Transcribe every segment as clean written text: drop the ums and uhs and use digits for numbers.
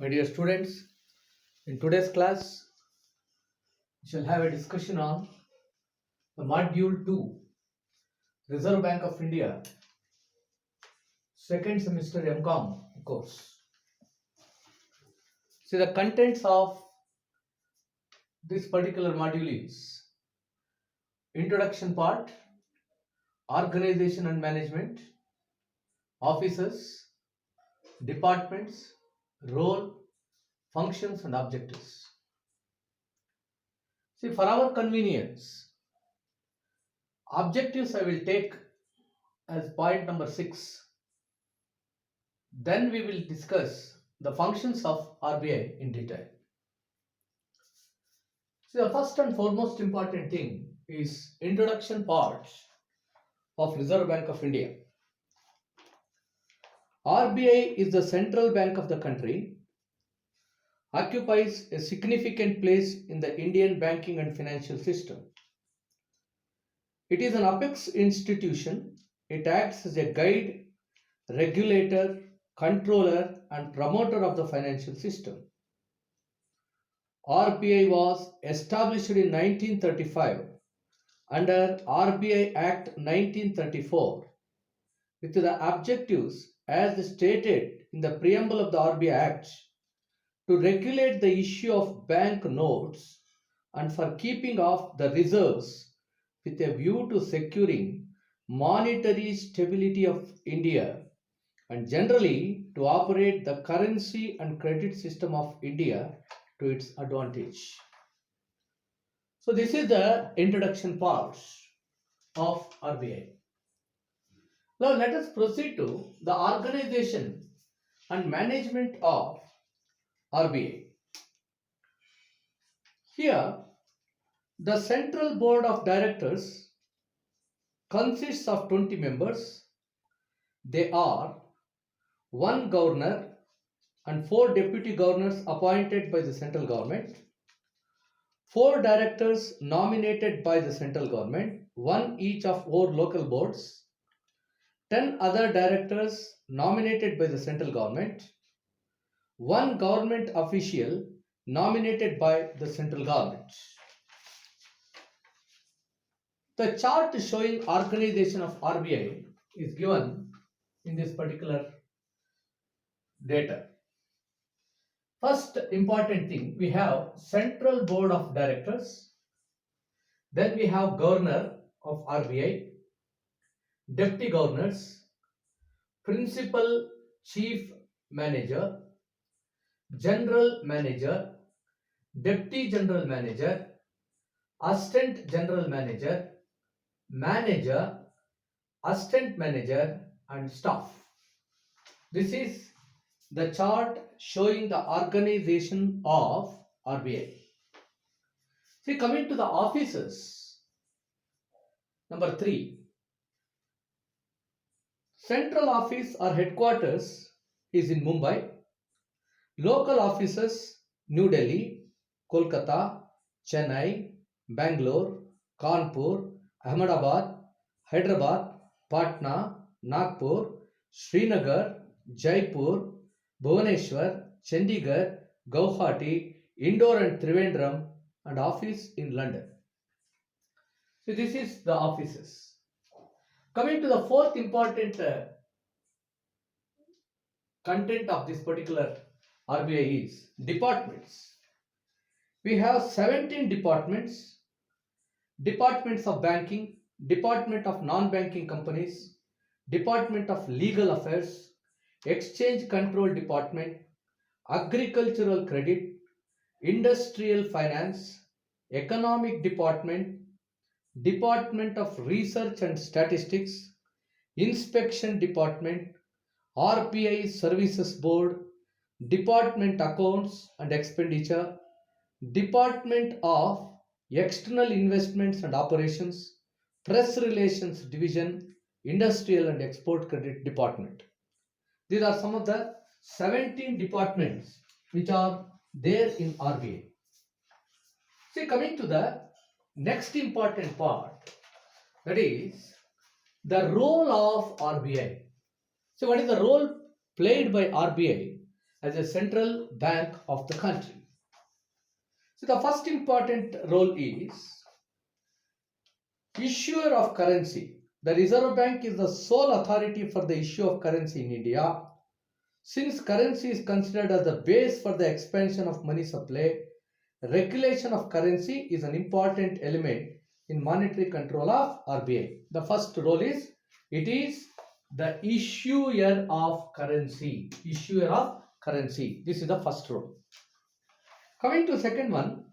My dear students, in today's class, we shall have a discussion on the Module 2, Reserve Bank of India, second semester MCOM course. See, the contents of this particular module is introduction part, organization and management, officers, departments, role, functions and objectives. See, for our convenience, objectives I will take as point number 6. Then we will discuss the functions of RBI in detail. So the first and foremost important thing is introduction part of Reserve Bank of India. RBI is the central bank of the country, occupies a significant place in the Indian banking and financial system. It is an apex institution. It acts as a guide, regulator, controller and promoter of the financial system. RBI was established in 1935 under RBI Act 1934 with the objectives as stated in the preamble of the RBI Act to regulate the issue of bank notes and for keeping of the reserves with a view to securing monetary stability of India and generally to operate the currency and credit system of India to its advantage. So this is the introduction part of RBI. Now let us proceed to the organization and management of RBI. Here, the Central Board of Directors consists of 20 members. They are one governor and 4 deputy governors appointed by the central government, 4 directors nominated by the central government, 1 each of 4 local boards, 10 other directors nominated by the central government, 1 government official nominated by the central government. The chart showing organization of RBI is given in this particular data. First important thing, we have Central Board of Directors, then we have Governor of RBI, Deputy Governors, Principal Chief Manager, General Manager, Deputy General Manager, Assistant General Manager, Manager, Assistant Manager and Staff. This is the chart showing the organization of RBI. See, coming to the offices, number 3, central office or headquarters is in Mumbai, local offices New Delhi, Kolkata, Chennai, Bangalore, Kanpur, Ahmedabad, Hyderabad, Patna, Nagpur, Srinagar, Jaipur, Bhubaneswar, Chandigarh, Guwahati, Indore and Trivandrum and office in London. So this is the offices. Coming to the fourth important content of this particular RBI is departments. We have 17 departments. Departments of banking, department of non-banking companies, department of legal affairs, exchange control department, agricultural credit, industrial finance, economic department, department of research and statistics, inspection department, RBI services board, department accounts and expenditure, department of external investments and operations, press relations division, industrial and export credit department. These are some of the 17 departments which are there in RBI. See, coming to the next important part, that is the role of RBI. So what is the role played by RBI? as a central bank of the country. So the first important role is issuer of currency. The Reserve Bank is the sole authority for the issue of currency in India. Since currency is considered as the base for the expansion of money supply, regulation of currency is an important element in monetary control of RBI. The first role is it is the issuer of currency. Issuer of currency. This is the first role. Coming to second one,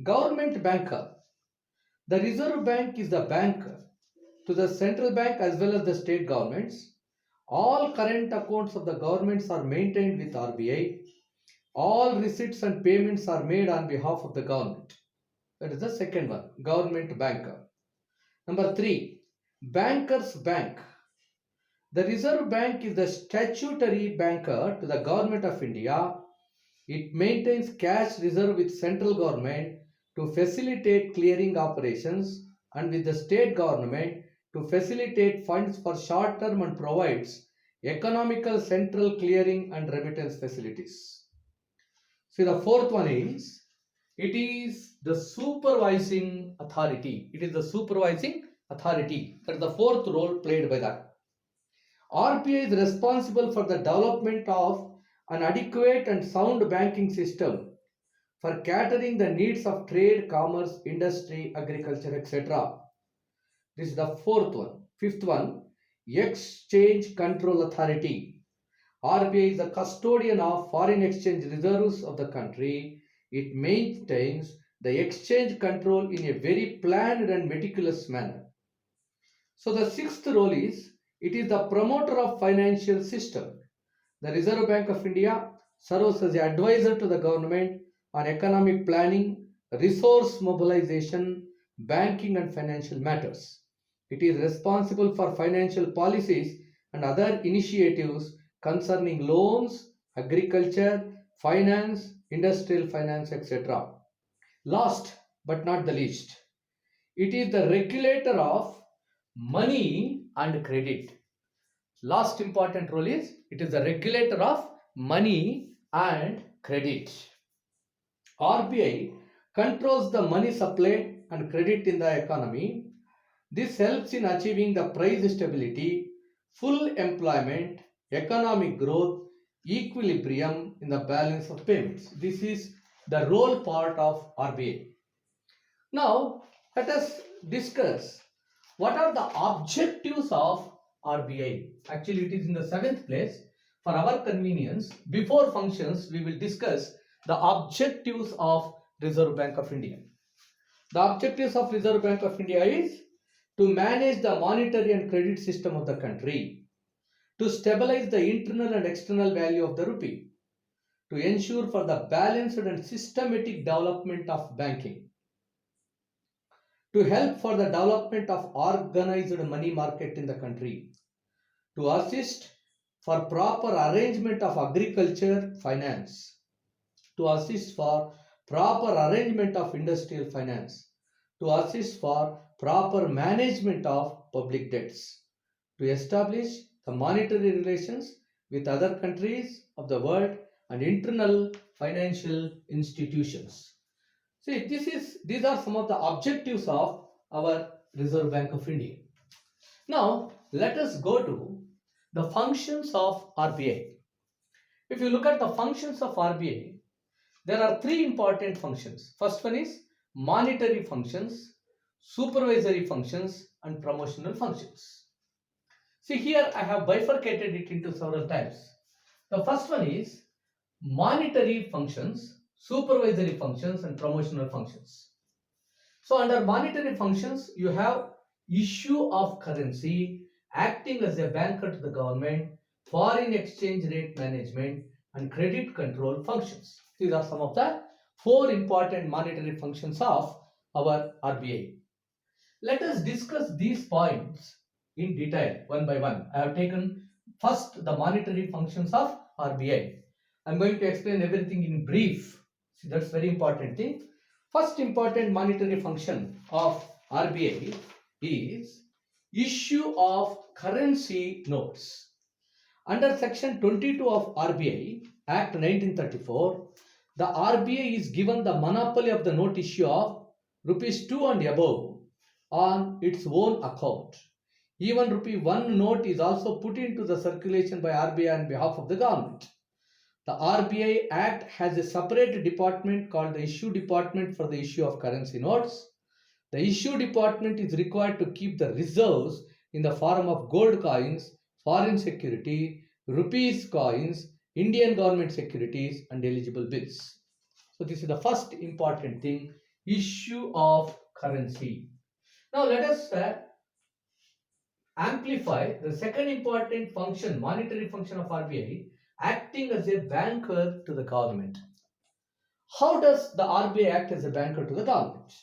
government banker. The Reserve Bank is the banker to the central bank as well as the state governments. All current accounts of the governments are maintained with RBI. All receipts and payments are made on behalf of the government. That is the second one, government banker. Number 3, bankers bank. The Reserve Bank is the statutory banker to the government of India. It maintains cash reserve with central government to facilitate clearing operations and with the state government to facilitate funds for short term and provides economical central clearing and remittance facilities. So the fourth one is it is the supervising authority. It is the supervising authority. That is the fourth role played by that. RBI is responsible for the development of an adequate and sound banking system for catering the needs of trade, commerce, industry, agriculture, etc. This is the fourth one. Fifth one, exchange control authority. RBI is the custodian of foreign exchange reserves of the country. It maintains the exchange control in a very planned and meticulous manner. So the sixth role is it is the promoter of financial system. The Reserve Bank of India serves as an advisor to the government on economic planning, resource mobilization, banking and financial matters. It is responsible for financial policies and other initiatives concerning loans, agriculture, finance, industrial finance, etc. Last but not the least, it is the regulator of money and credit. Last important role is it is the regulator of money and credit. RBI controls the money supply and credit in the economy. This helps in achieving the price stability, full employment, economic growth, equilibrium in the balance of payments. This is the role part of RBI. Now, let us discuss what are the objectives of RBI. Actually, it is in the seventh place. For our convenience, before functions, we will discuss the objectives of Reserve Bank of India. The objectives of Reserve Bank of India is to manage the monetary and credit system of the country, to stabilize the internal and external value of the rupee, to ensure for the balanced and systematic development of banking, to help for the development of organized money market in the country, to assist for proper arrangement of agriculture finance, to assist for proper arrangement of industrial finance, to assist for proper management of public debts, to establish the monetary relations with other countries of the world and internal financial institutions. See, these are some of the objectives of our Reserve Bank of India. Now, let us go to the functions of RBI. If you look at the functions of RBI, there are three important functions. First one is monetary functions, supervisory functions, and promotional functions. See, here I have bifurcated it into several types. The first one is monetary functions, supervisory functions, and promotional functions. So under monetary functions, you have issue of currency, acting as a banker to the government, foreign exchange rate management, and credit control functions. These are some of the four important monetary functions of our RBI. Let us discuss these points in detail one by one. I have taken first the monetary functions of RBI. I am going to explain everything in brief. See, that's very important thing. First important monetary function of RBI is issue of currency notes. Under section 22 of RBI, Act 1934, the RBI is given the monopoly of the note issue of rupees 2 and above on its own account. Even rupee 1 note is also put into the circulation by RBI on behalf of the government. The RBI Act has a separate department called the Issue Department for the issue of currency notes. The Issue Department is required to keep the reserves in the form of gold coins, foreign security, rupees coins, Indian government securities, and eligible bills. So, this is the first important thing, issue of currency. Now, let us amplify the second important function, monetary function of RBI, acting as a banker to the government. How does the RBI act as a banker to the government?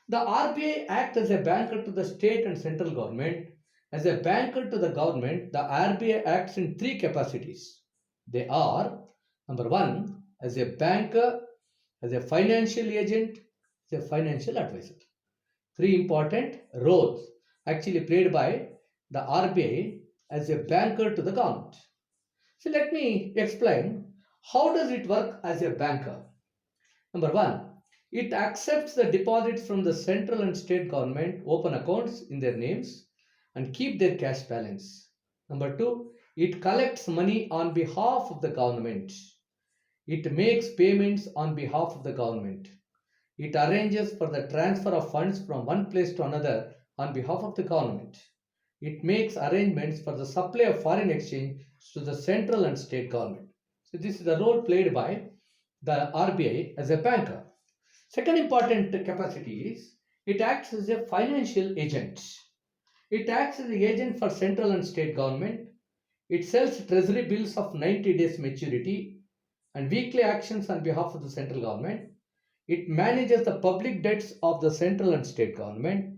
The RBI acts as a banker to the state and central government. As a banker to the government, the RBI acts in three capacities. They are, number one, as a banker, as a financial agent, as a financial advisor. Three important roles actually played by the RBI as a banker to the government. So let me explain how does it work as a banker. Number one, it accepts the deposits from the central and state government, open accounts in their names, and keep their cash balance. Number two, it collects money on behalf of the government. It makes payments on behalf of the government. It arranges for the transfer of funds from one place to another on behalf of the government. It makes arrangements for the supply of foreign exchange to the central and state government. So this is the role played by the RBI as a banker. Second important capacity is it acts as a financial agent. It acts as the agent for central and state government. It sells treasury bills of 90 days maturity and weekly actions on behalf of the central government. It manages the public debts of the central and state government.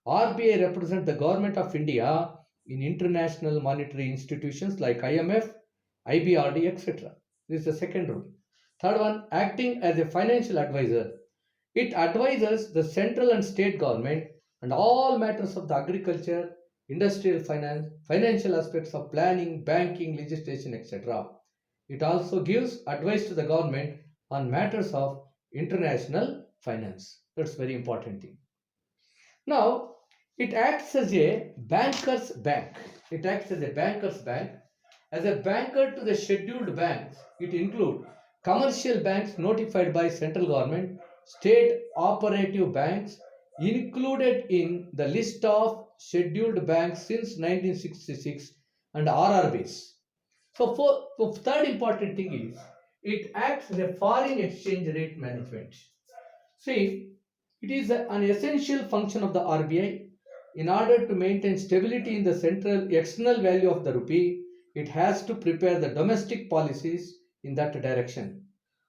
RBI represents the government of India in international monetary institutions like IMF, IBRD, etc. This is the second role. Third one, acting as a financial advisor. It advises the central and state government on all matters of the agriculture, industrial finance, financial aspects of planning, banking, legislation, etc. It also gives advice to the government on matters of international finance. That's very important thing. Now, it acts as a banker's bank. It acts as a banker's bank. As a banker to the scheduled banks, it includes commercial banks notified by central government, state operative banks included in the list of scheduled banks since 1966, and RRBs. So, for third important thing is it acts as a foreign exchange rate management. See, it is an essential function of the RBI. In order to maintain stability in the central external value of the rupee, it has to prepare the domestic policies in that direction.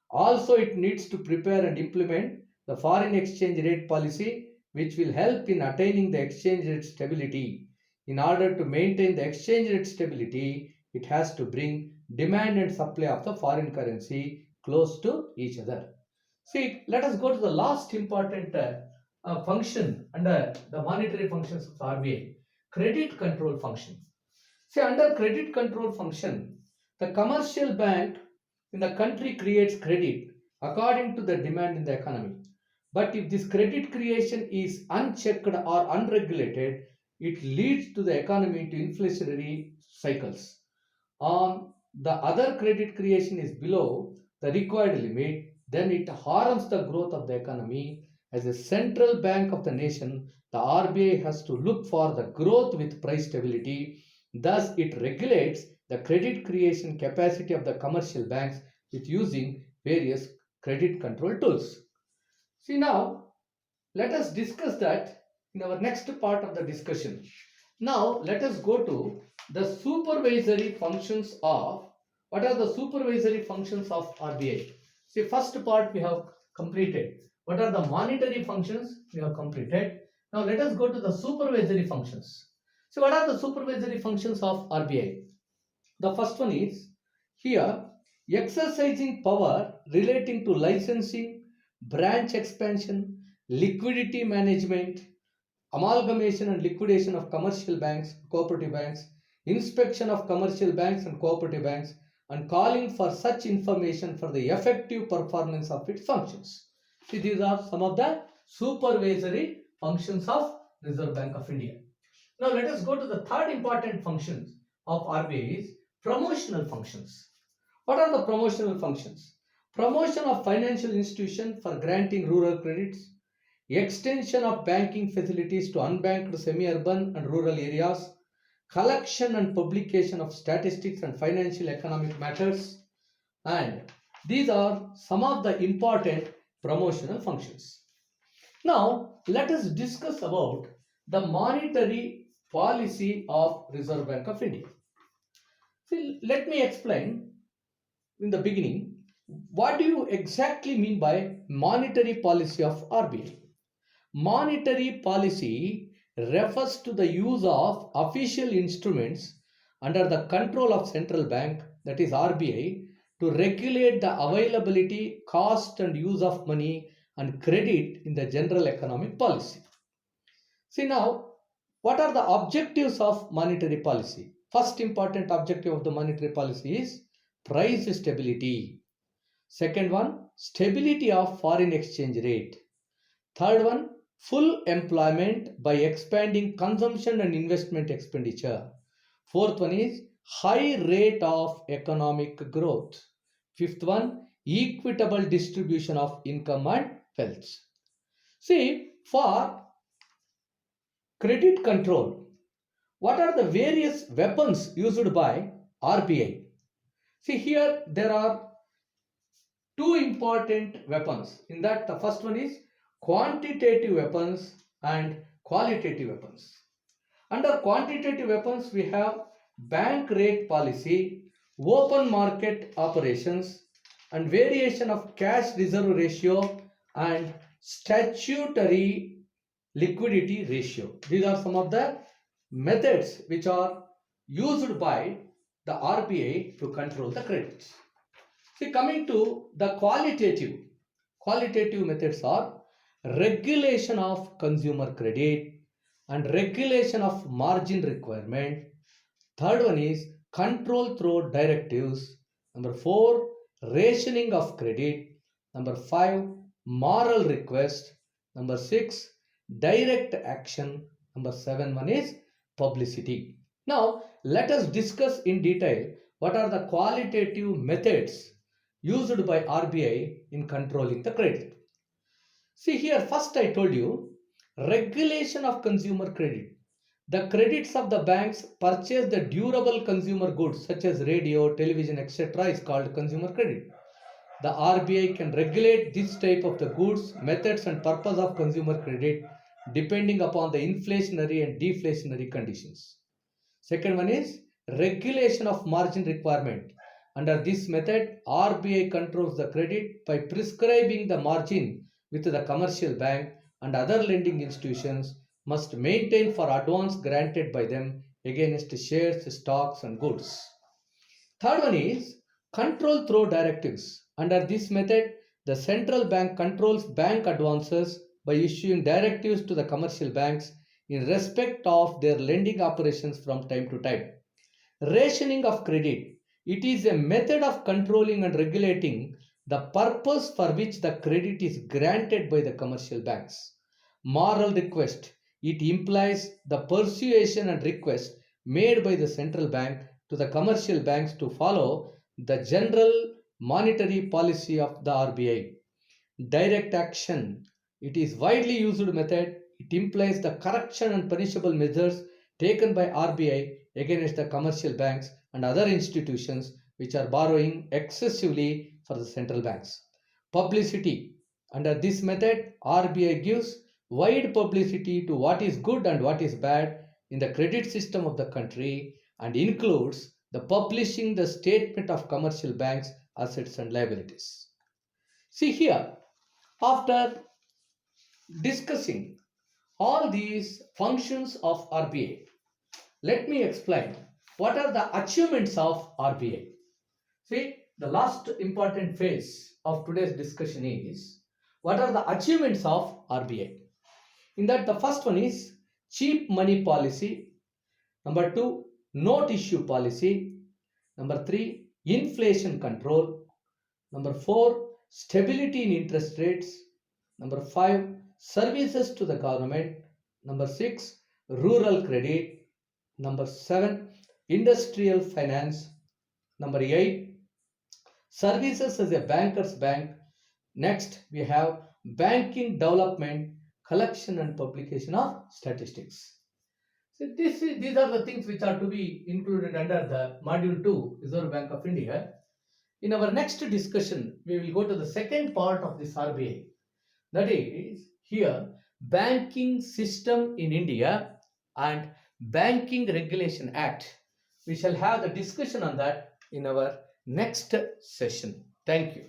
Also, it needs to prepare and implement the foreign exchange rate policy, which will help in attaining the exchange rate stability. In order to maintain the exchange rate stability, it has to bring demand and supply of the foreign currency close to each other. See, let us go to the last important function under the monetary functions of RBI, credit control function. See, under credit control function, the commercial bank in the country creates credit according to the demand in the economy. But if this credit creation is unchecked or unregulated, it leads to the economy to inflationary cycles. The other credit creation is below the required limit, then it harms the growth of the economy. As a central bank of the nation, the RBI has to look for the growth with price stability. Thus, it regulates the credit creation capacity of the commercial banks with using various credit control tools. See, now let us discuss that in our next part of the discussion. Now let us go to the supervisory functions of, what are the supervisory functions of RBI? See, first part we have completed. What are the monetary functions? We have completed. Now let us go to the supervisory functions. So what are the supervisory functions of RBI? The first one is here, exercising power relating to licensing, branch expansion, liquidity management, amalgamation and liquidation of commercial banks, cooperative banks, inspection of commercial banks and cooperative banks, and calling for such information for the effective performance of its functions. See, these are some of the supervisory functions of Reserve Bank of India. Now let us go to the third important functions of RBI is promotional functions. What are the promotional functions? Promotion of financial institution for granting rural credits, extension of banking facilities to unbanked semi-urban and rural areas, collection and publication of statistics and financial economic matters, and these are some of the important promotional functions. Now let us discuss about the monetary policy of Reserve Bank of India. See, let me explain in the beginning what do you exactly mean by monetary policy of RBI. Monetary policy refers to the use of official instruments under the control of central bank, that is RBI, to regulate the availability, cost and use of money and credit in the general economic policy. See now, what are the objectives of monetary policy? First important objective of the monetary policy is price stability. Second one, stability of foreign exchange rate. Third one, full employment by expanding consumption and investment expenditure. Fourth one is high rate of economic growth. Fifth one, equitable distribution of income and wealth. See, for credit control, what are the various weapons used by RBI? See, here there are two important weapons. In that, the first one is quantitative weapons and qualitative weapons. Under quantitative weapons, we have bank rate policy, open market operations, and variation of cash reserve ratio and statutory liquidity ratio. These are some of the methods which are used by the RBI to control the credits. See, coming to the qualitative methods are regulation of consumer credit and regulation of margin requirement. Third one is control through directives. Number 4, rationing of credit. Number 5, moral request. Number 6, direct action. Number 7 one is publicity. Now let us discuss in detail what are the qualitative methods used by RBI in controlling the credit. See here, first I told you regulation of consumer credit. The credits of the banks purchase the durable consumer goods such as radio, television, etc. is called consumer credit. The RBI can regulate this type of the goods, methods and purpose of consumer credit depending upon the inflationary and deflationary conditions. Second one is regulation of margin requirement. Under this method, RBI controls the credit by prescribing the margin with the commercial bank and other lending institutions must maintain for advance granted by them against shares, stocks and goods. Third one is control through directives. Under this method, the central bank controls bank advances by issuing directives to the commercial banks in respect of their lending operations from time to time. Rationing of credit. It is a method of controlling and regulating the purpose for which the credit is granted by the commercial banks. Moral request. It implies the persuasion and request made by the central bank to the commercial banks to follow the general monetary policy of the RBI. Direct action. It is widely used method. It implies the correction and punishable measures taken by RBI against the commercial banks and other institutions which are borrowing excessively for the central banks. Publicity. Under this method, RBI gives wide publicity to what is good and what is bad in the credit system of the country and includes the publishing the statement of commercial banks' assets and liabilities. See here, after discussing all these functions of RBI, let me explain what are the achievements of RBI. See, the last important phase of today's discussion is what are the achievements of RBI. In that, the first one is cheap money policy. Number 2, note issue policy. Number 3, inflation control. Number 4, stability in interest rates. Number 5, services to the government. Number 6, rural credit. Number 7, industrial finance. Number 8, services as a banker's bank. Next, we have banking development, collection and publication of statistics. So these are the things which are to be included under the module 2, Reserve Bank of India. In our next discussion, we will go to the second part of this RBI. That is here banking system in India and Banking Regulation Act. We shall have the discussion on that in our next session. Thank you.